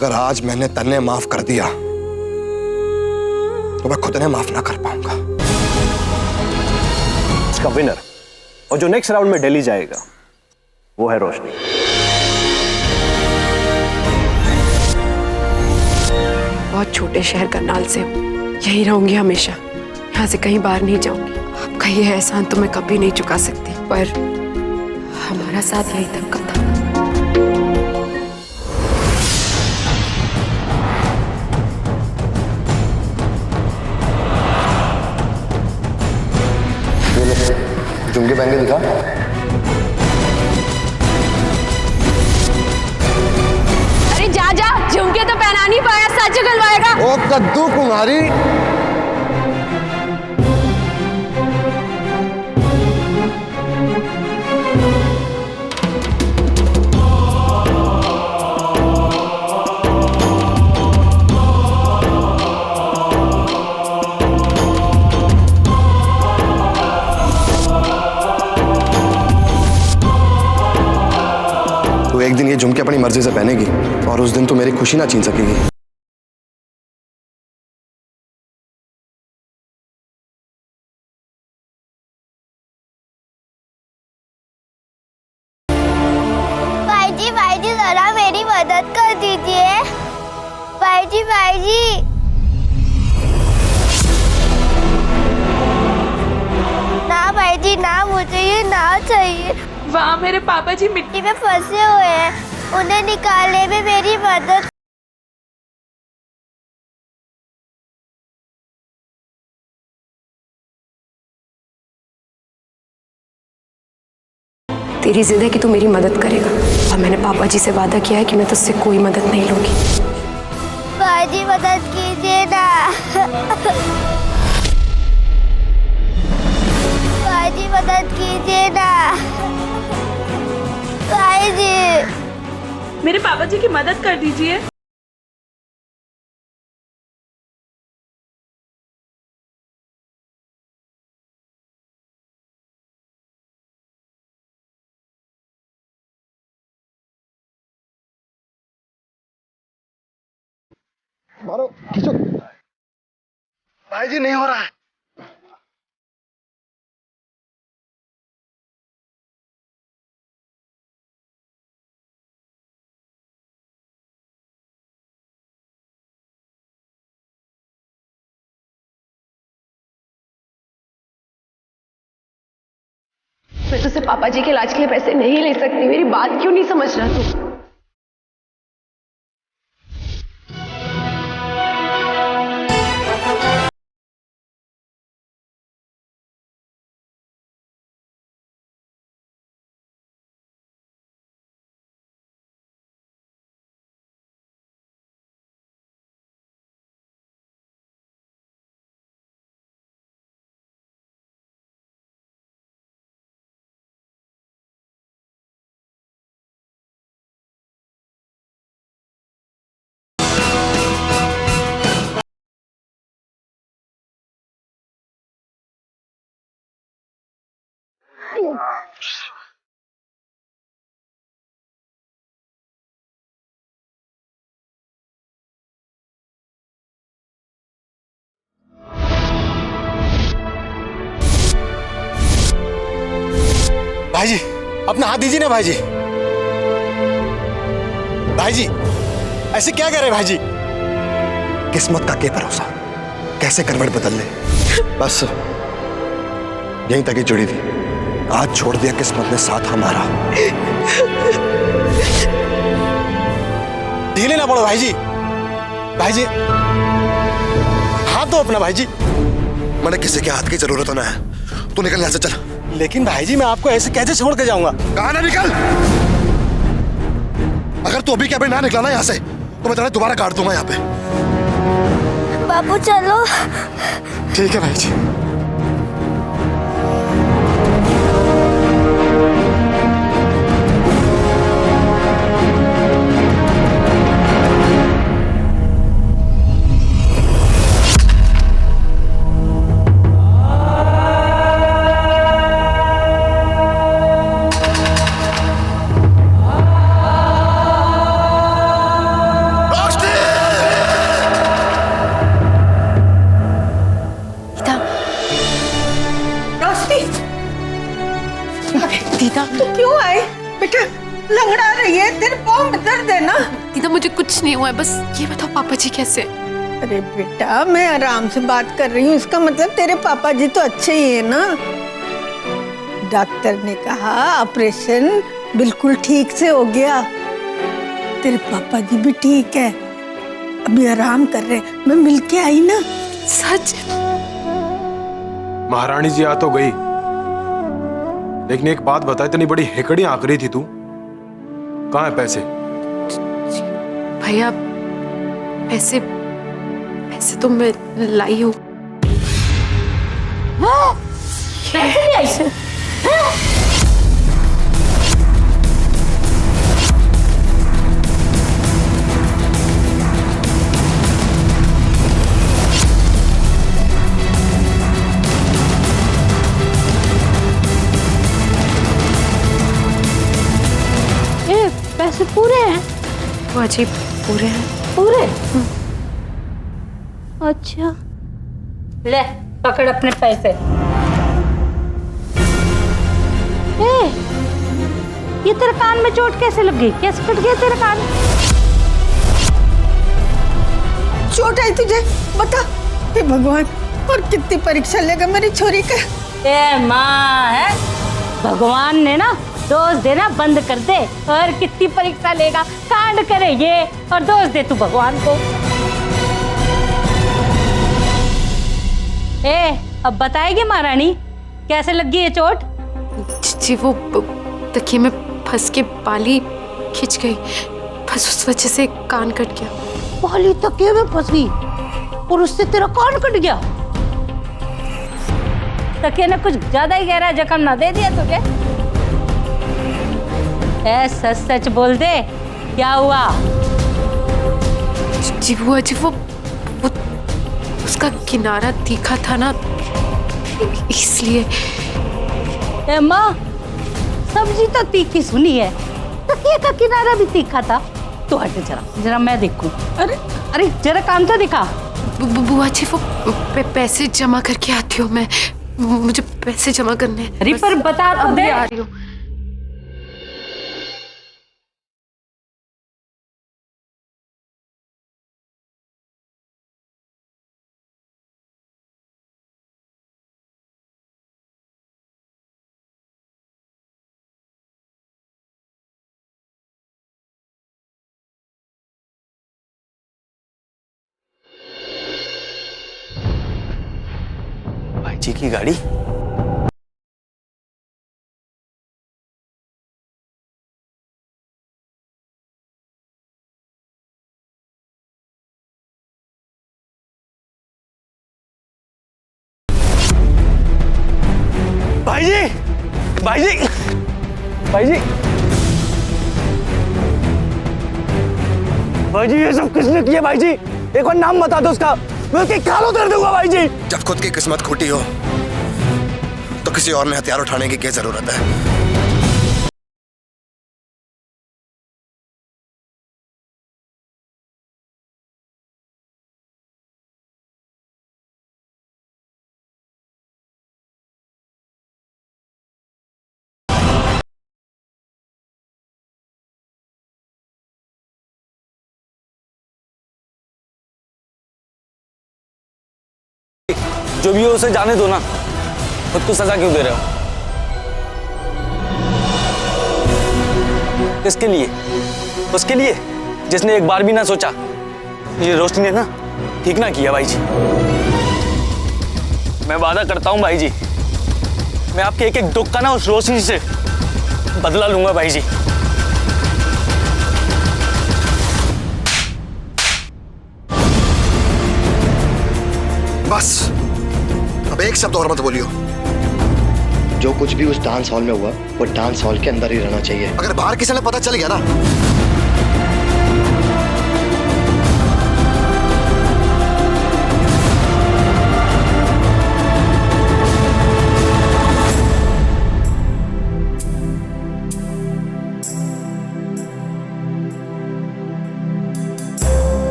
अगर आज मैंने तन्ने माफ कर दिया तो मैं खुद ने माफ ना कर पाऊंगा। इसका विनर और जो नेक्स्ट राउंड में दिल्ली जाएगा वो है रोशनी। बहुत छोटे शहर करनाल से यही रहूंगी हमेशा, यहाँ से कहीं बाहर नहीं जाऊंगी। आपका ये एहसान तो मैं कभी नहीं चुका सकती, पर हमारा साथ यही तक का था। झुमके पहन के दिखा। अरे जा जा, झुमके तो पहना नहीं पाया, सच गलवाएगा। ओ कद्दू कुमारी, एक दिन ये झुमके अपनी मर्जी से पहनेगी और उस दिन तो मेरी खुशी ना छीन सकेगी। भाई जी जरा मेरी मदद कर दीजिए। भाई जी ना भाई जी ना, मुझे ये ना चाहिए। वहाँ मेरे पापा जी मिट्टी में फंसे हुए हैं, उन्हें निकालने में मेरी मदद। तेरी जिद है कि तू मेरी मदद करेगा, और मैंने पापा जी से वादा किया है कि मैं तुझसे कोई मदद नहीं लूंगी। भाई मदद कीजिए ना। भाई मदद कीजिए ना। भाई जी, मेरे पापा जी की मदद कर दीजिए। मारो, खींचो। भाई जी नहीं हो रहा है। मैं तुझसे पापा जी के इलाज के लिए पैसे नहीं ले सकती, मेरी बात क्यों नहीं समझ रहा तू? भाई जी अपना हाथ दीजिए ना भाई जी। भाई जी ऐसे क्या कर रहे भाई जी? किस्मत का क्या भरोसा, कैसे करवट बदल ले। बस यहीं तक ही जुड़ी थी, आज छोड़ दिया किस्मत ने साथ हमारा। ढीले ना पड़ो भाई जी। भाई जी हाथ दो अपना भाई जी। मैंने किसी के हाथ की जरूरत होना है, तू निकल यहाँ से चल। लेकिन भाई जी मैं आपको ऐसे कैसे छोड़ के जाऊंगा? कहाँ ना निकल। अगर तू अभी क्या ना निकला ना यहाँ से तो मैं तेरा दोबारा काट दूंगा यहाँ पे। बाबू चलो। ठीक है भाई जी। दीदा तू क्यों आई बेटा? लंगड़ा रही है, तेरे पाँव में दर्द है ना? दीदा मुझे कुछ नहीं हुआ है, बस ये बताओ पापा जी कैसे हैं? अरे बेटा, मैं आराम से बात कर रही हूँ, इसका मतलब तेरे पापा जी तो अच्छे ही है ना? डॉक्टर ने कहा ऑपरेशन बिल्कुल ठीक से हो गया। तेरे पापा जी भी ठीक है, अभी आराम कर रहे हैं। मैं मिलके आई ना। सच? महारानी जी आ तो गई, लेकिन एक बात बता, इतनी बड़ी हेकड़ी आंक रही थी तू, कहाँ है पैसे? भैया पैसे पैसे तो मैं लाई हूँ। पैसे ले आई? पैसे पूरे हैं? वो अजीब पूरे हैं। पूरे? अच्छा, ले पकड़ अपने पैसे। ये तेरे कान में चोट कैसे लग गई? कैसे कट गया तेरा कान? चोट आई तुझे? बता। हे भगवान, और कितनी परीक्षा लेगा मेरी छोरी का? ए माँ है, भगवान ने ना दोष देना बंद कर दे। और कितनी परीक्षा लेगा, कांड करे ये और दोष दे तू भगवान को। अब बताएगी महारानी कैसे लगी ये चोट? जी वो तकिए में फंस के बाली खिंच गई, बस उस वजह से कान कट गया। बाली तकिए में फंस गई और उससे तेरा कान कट गया? तकिए ने कुछ ज्यादा ही गहरा जख्म ना दे दिया तुझे? सच सच बोल दे, क्या हुआ? जी वो उसका किनारा तीखा था ना, इसलिए। माँ, सब्जी तो तीखी सुनी है, तकिए का किनारा भी तीखा था। तो हट जरा जरा मैं देखूं। अरे अरे जरा काम तो दिखा। बुआ जी वो पैसे जमा करके आती हूँ मैं, मुझे पैसे जमा करने हैं। अरे पर बता तो दे। आ रही हूँ। भाई जी की गाड़ी। भाई जी, भाई जी, भाई जी, भाई जी, ये सब किसने किया? भाई जी, एक बार नाम बता दो उसका, मैं उसकी खाल उतार दूंगा। भाई जी, जब खुद की किस्मत खोटी हो तो किसी और ने हथियार उठाने की क्या जरूरत है? जो भी हो उसे जाने दो ना, खुद को सजा क्यों दे रहे हो? किसके लिए? उसके लिए जिसने एक बार भी ना सोचा। ये रोशनी ने ना ठीक ना किया भाई जी। मैं वादा करता हूं भाई जी, मैं आपके एक एक दुख का ना उस रोशनी से बदला लूंगा भाई जी। बस अब एक शब्द और मत बोलियो। जो कुछ भी उस डांस हॉल में हुआ वो डांस हॉल के अंदर ही रहना चाहिए। अगर बाहर किसी ने पता चल गया ना,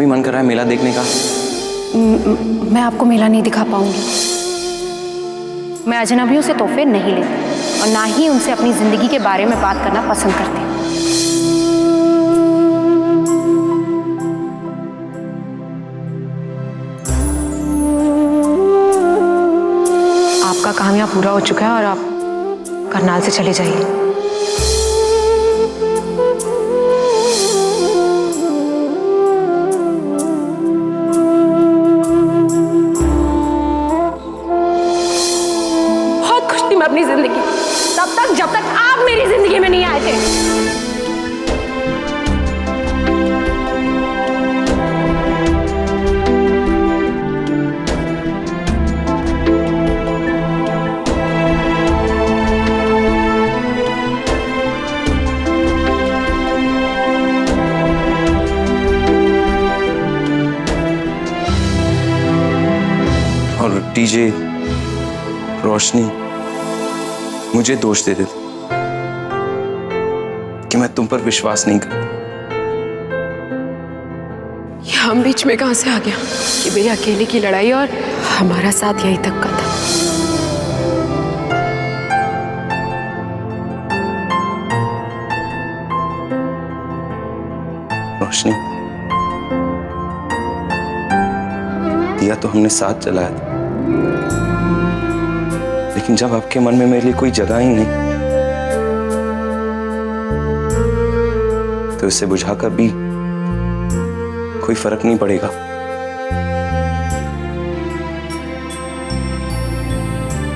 भी मन कर रहा है मेला देखने का। मैं आपको मेला नहीं दिखा पाऊंगी। मैं अजनबियों से तोहफे नहीं लेती और ना ही उनसे अपनी जिंदगी के बारे में बात करना पसंद करती। आपका काम यहाँ पूरा हो चुका है और आप करनाल से चले जाइए। अपनी जिंदगी तब तक जब तक आप मेरी जिंदगी में नहीं आए थे। और डीजे, रोशनी मुझे दोष दे देते कि मैं तुम पर विश्वास नहीं करता। ये हम बीच में कहां से आ गया कि मेरे अकेले की लड़ाई और हमारा साथ यहीं तक का था। रोशनी, दिया तो हमने साथ जलाया था, लेकिन जब आपके मन में मेरे लिए कोई जगह ही नहीं, तो इसे बुझाकर भी कोई फर्क नहीं पड़ेगा।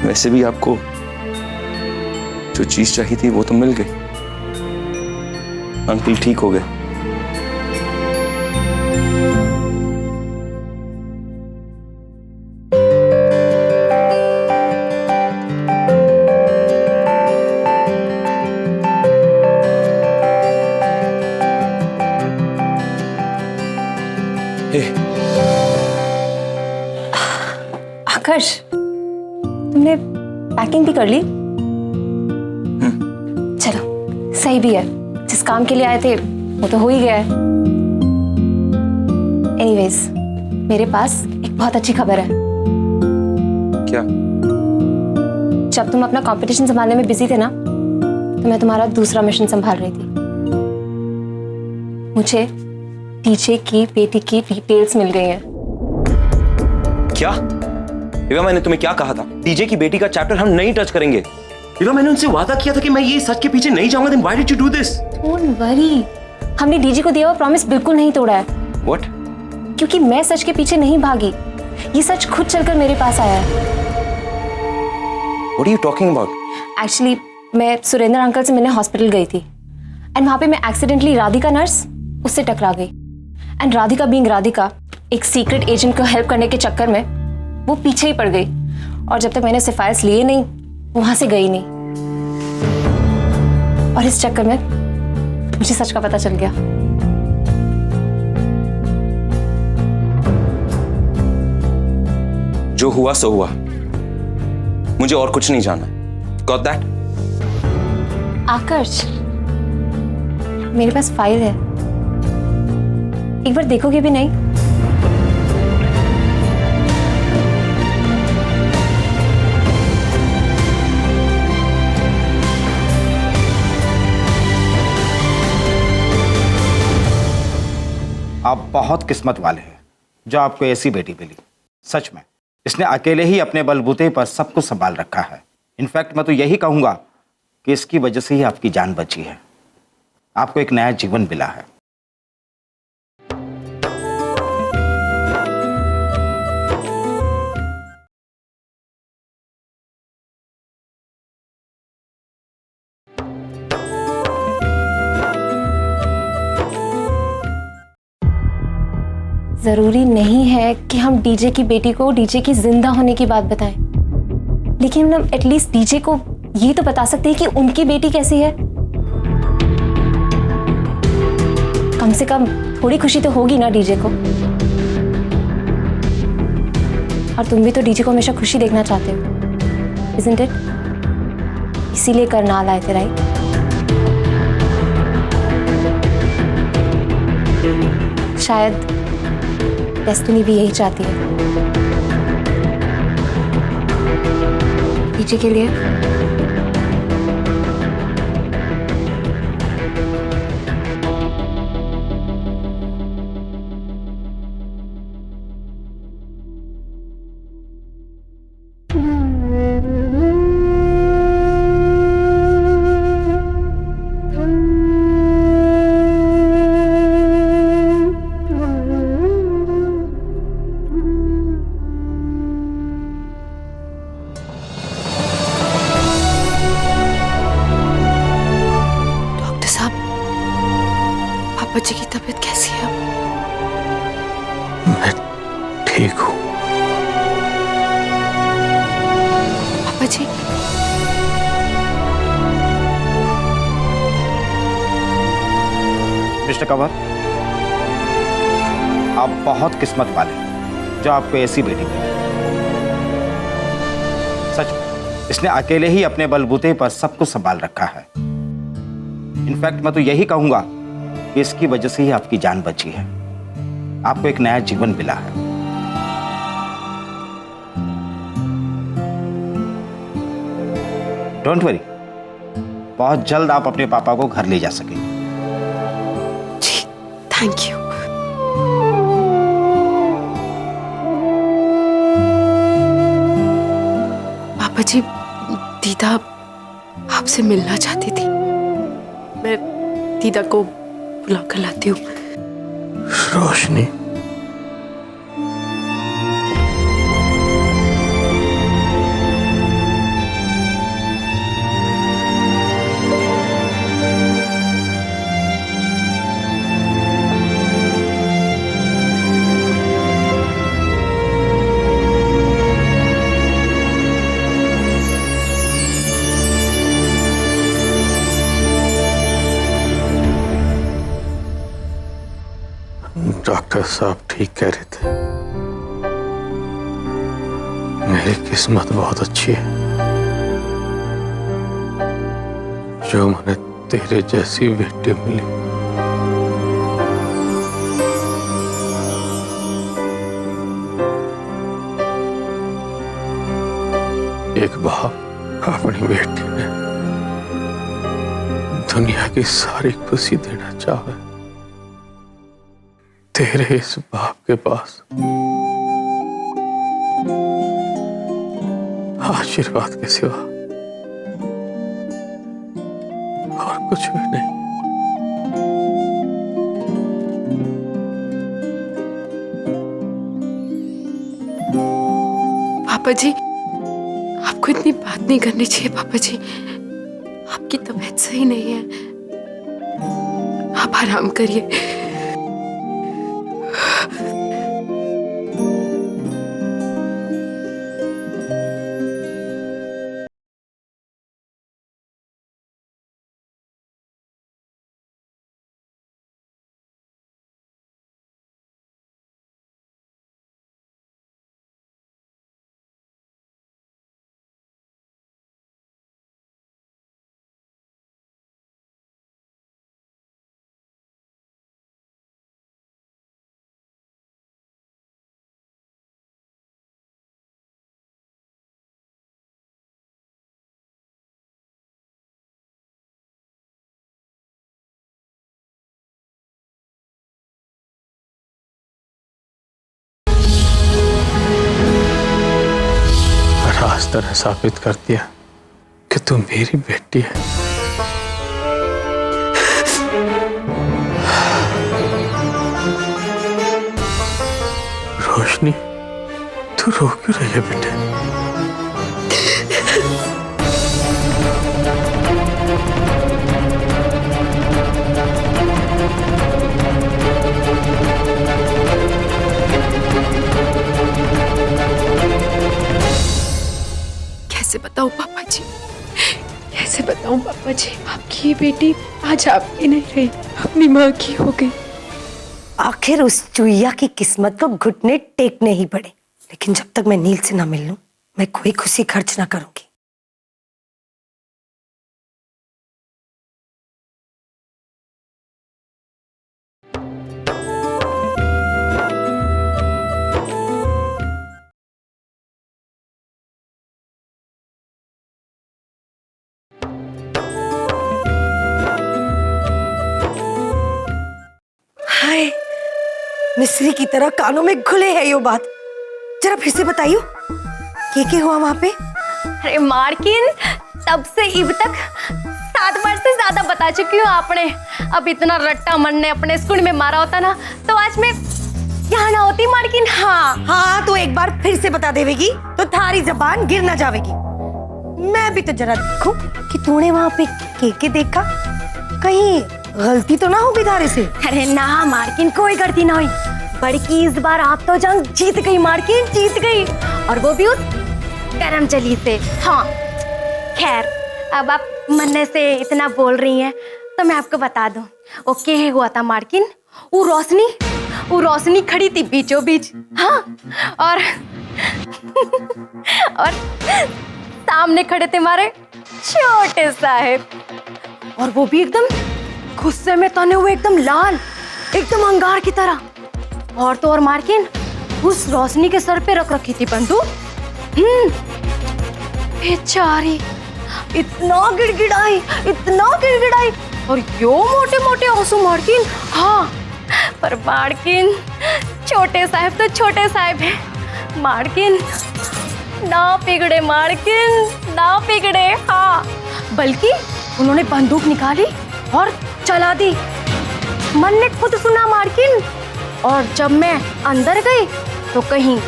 वैसे भी आपको जो चीज चाहिए थी वो तो मिल गई। अंकल ठीक हो गए। आकर्ष, तुमने पैकिंग भी कर ली? चलो, सही भी है। जिस काम के लिए आए थे वो तो हो ही गया है। एनीवेज, मेरे पास एक बहुत अच्छी खबर है। क्या? जब तुम अपना कंपटीशन संभालने में बिजी थे ना, तो मैं तुम्हारा दूसरा मिशन संभाल रही थी। मुझे डीजे की बेटी की डिटेल्स मिल गई हैं। क्या? विवा, मैंने तुम्हें क्या कहा था? डीजे की बेटी का चैप्टर हम नहीं टच करेंगे। विवा, मैंने उनसे वादा किया था कि मैं ये सच के पीछे नहीं जाऊंगा। Then why did you do this? Don't worry, हमने डीजे को दिया हुआ प्रॉमिस बिल्कुल नहीं तोड़ा है। What? क्योंकि मैं सच के पीछे नहीं भागी, ये सच खुद चलकर मेरे पास आया है। What are you talking about? Actually मैं सुरेंद्र अंकल से मिलने हॉस्पिटल गई थी एंड वहां पे मैं एक्सीडेंटली राधिका नर्स उससे टकरा गई। एंड राधिका बीइंग राधिका, एक सीक्रेट एजेंट को हेल्प करने के चक्कर में वो पीछे ही पड़ गई और जब तक मैंने उससे फाइल्स लिए नहीं, वहां से गई नहीं। और इस चक्कर में मुझे सच का पता चल गया। जो हुआ सो हुआ, मुझे और कुछ नहीं जानना। Got that? आकर्ष, मेरे पास फाइल है, एक बार देखोगे भी नहीं? आप बहुत किस्मत वाले हैं जो आपको ऐसी बेटी मिली। सच में इसने अकेले ही अपने बलबूते पर सब कुछ संभाल रखा है। इनफैक्ट मैं तो यही कहूंगा कि इसकी वजह से ही आपकी जान बची है, आपको एक नया जीवन मिला है। जरूरी नहीं है कि हम डीजे की बेटी को डीजे की जिंदा होने की बात बताएं, लेकिन हम एटलीस्ट डीजे को ये तो बता सकते हैं कि उनकी बेटी कैसी है। कम से कम थोड़ी खुशी तो होगी ना डीजे को। और तुम भी तो डीजे को हमेशा खुशी देखना चाहते हो, isn't it? इसीलिए करनाल आए थे, राइट? शायद डेस्टिनी भी यही चाहती है। डीजे के लिए पापा जी की तबीयत कैसी है? मैं ठीक हूं। पापा जी मिस्टर कंवर, आप बहुत किस्मत वाले हैं जो आपको ऐसी बेटी मिली। सच में, इसने अकेले ही अपने बलबूते पर सब कुछ संभाल रखा है। इनफैक्ट मैं तो यही कहूंगा कि इसकी वजह से ही आपकी जान बची है, आपको एक नया जीवन मिला है। डोंट वरी, बहुत जल्द आप अपने पापा को घर ले जा सकेंगे। जी थैंक यू। पापा जी, दीदा आपसे मिलना चाहती थी। मैं दीदा को बुला कर लाती हूँ। रोशनी, डॉक्टर साहब ठीक कह रहे थे। मेरी किस्मत बहुत अच्छी है जो मुझे तेरे जैसी बेटी मिली। एक बाप अपनी बेटी ने दुनिया की सारी खुशी देना चाहे, तेरे इस बाप के पास आशीर्वाद के सिवा और कुछ भी नहीं। पापा जी, आपको इतनी बात नहीं करनी चाहिए। पापा जी, आपकी तबीयत सही नहीं है, आप आराम करिए। आज तरह साबित कर दिया कि तू मेरी बेटी है। रोशनी, तू रो क्यों रही है बेटे? कैसे बताऊं पापा जी, कैसे बताऊं पापा जी, आपकी ये बेटी आज आपकी नहीं रही, अपनी माँ की हो गई। आखिर उस चुईया की किस्मत को घुटने टेकने ही पड़े, लेकिन जब तक मैं नील से ना मिल लूं, मैं कोई खुशी खर्च ना करूंगी। मिस्री की तरह कानों में घुले है ये बात। जरा फिर से बताइयो क्या हुआ वहां पे? अरे मार्किन, तब से अब तक 7 बार से ज्यादा बता चुकी हूँ आपने। अब इतना रट्टा मन ने अपने स्कूल में मारा होता ना तो आज मैं यहाँ ना होती मार्किन। हाँ तो एक बार फिर से बता देवेगी तो थारी जबान गिर ना जावेगी। मैं भी तो जरा देखूं कि तूने वहां पे के देखा, कहीं गलती तो ना होगी थारे से। अरे ना मार्किन, कोई गलती ना हुई। बड़की इस बार आप तो जंग जीत गई मार्किन, जीत गई, और वो भी उस गरम जली से। हाँ खैर, अब आप मन्ने से इतना बोल रही हैं तो मैं आपको बता दूं ओके हुआ था मार्किन। वो रोशनी खड़ी थी बीचों बीच। हाँ और और सामने खड़े थे हमारे छोटे साहब, और वो भी एकदम गुस्से में तने हुए, एकदम लाल, एकदम अंगार की तरह। और तो और मार्किन, उस रोशनी के सर पे रख रखी थी बंदूक। बेचारी इतना गिड़गिड़ाई, और यो मोटे मोटे आंसू मार्किन। हाँ पर मार्किन, छोटे साहब तो छोटे साहब है मार्किन, ना पिघड़े मार्किन, ना पिघड़े। हाँ बल्कि उन्होंने बंदूक निकाली और चला दी। मन ने खुद सुना मार्किन। और जब मैं अंदर गई तो कहीं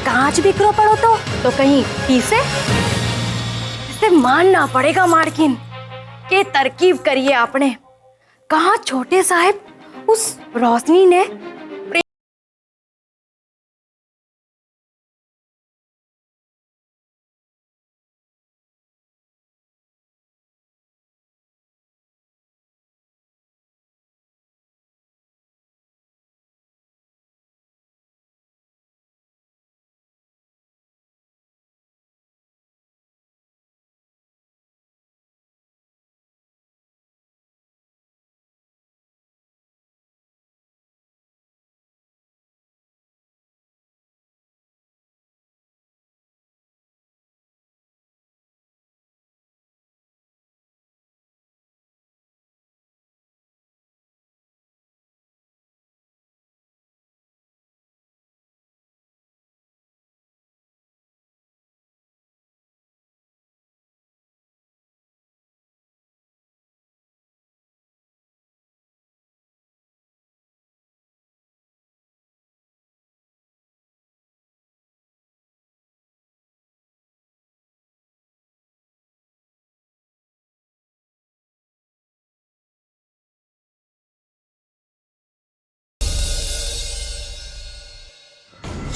कांच बिखरो पड़ो तो कहीं पीछे। इसे मानना पड़ेगा मार्किन कि तरकीब करिए आपने। कहा छोटे साहब उस रोशनी ने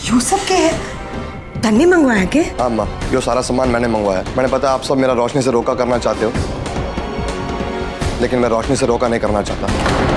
यू सब के है? तन्ने मंगवाया के? हाँ माँ, यो सारा सामान मैंने मंगवाया। मैंने पता आप सब मेरा रोशनी से रोका करना चाहते हो, लेकिन मैं रोशनी से रोका नहीं करना चाहता।